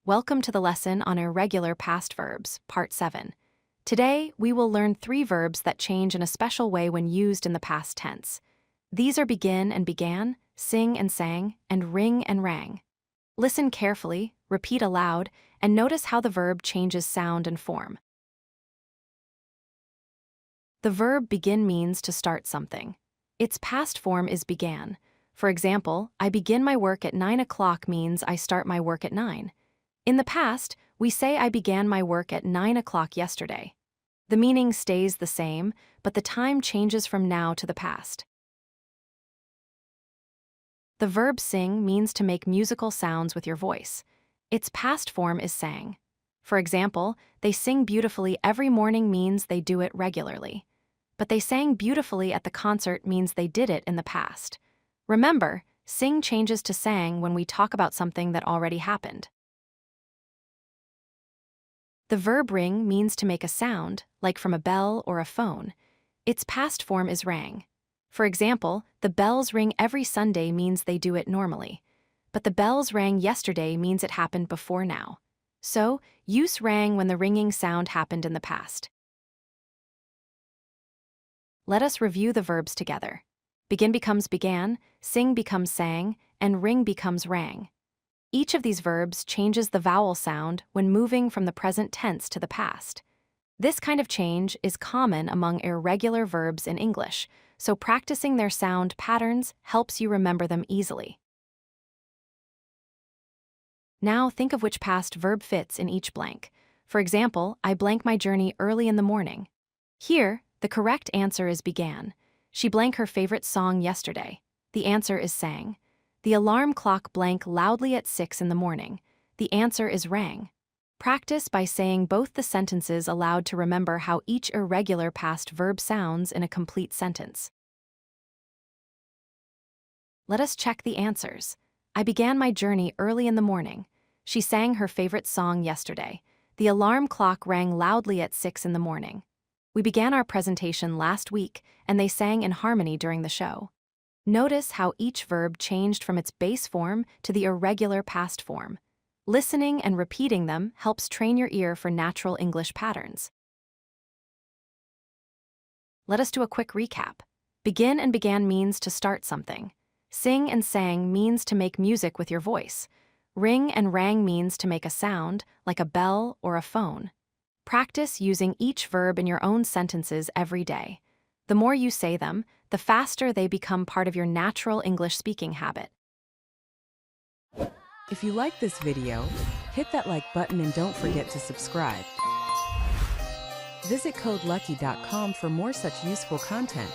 Welcome to the lesson on irregular past verbs, Part 7. Today, we will learn 3 verbs that change in a special way when used in the past tense. These are begin and began, sing and sang, and ring and rang. Listen carefully, repeat aloud, and notice how the verb changes sound and form. The verb begin means to start something. Its past form is began. For example, I begin my work at 9 o'clock means I start my work at 9. In the past, we say I began my work at 9 o'clock yesterday. The meaning stays the same, but the time changes from now to the past. The verb sing means to make musical sounds with your voice. Its past form is sang. For example, they sing beautifully every morning means they do it regularly. But they sang beautifully at the concert means they did it in the past. Remember, sing changes to sang when we talk about something that already happened. The verb ring means to make a sound, like from a bell or a phone. Its past form is rang. For example, the bells ring every Sunday means they do it normally. But the bells rang yesterday means it happened before now. So, use rang when the ringing sound happened in the past. Let us review the verbs together. Begin becomes began, sing becomes sang, and ring becomes rang. Each of these verbs changes the vowel sound when moving from the present tense to the past. This kind of change is common among irregular verbs in English, so practicing their sound patterns helps you remember them easily. Now think of which past verb fits in each blank. For example, I blank my journey early in the morning. Here, the correct answer is began. She blank her favorite song yesterday. The answer is sang. The alarm clock blank loudly at 6 in the morning. The answer is rang. Practice by saying both the sentences aloud to remember how each irregular past verb sounds in a complete sentence. Let us check the answers. I began my journey early in the morning. She sang her favorite song yesterday. The alarm clock rang loudly at 6 in the morning. We began our presentation last week, and they sang in harmony during the show. Notice how each verb changed from its base form to the irregular past form. Listening and repeating them helps train your ear for natural English patterns. Let us do a quick recap. Begin and began means to start something. Sing and sang means to make music with your voice. Ring and rang means to make a sound, like a bell or a phone. Practice using each verb in your own sentences every day. The more you say them, the faster they become part of your natural English speaking habit. If you like this video, hit that like button and don't forget to subscribe. Visit codelucky.com for more such useful content.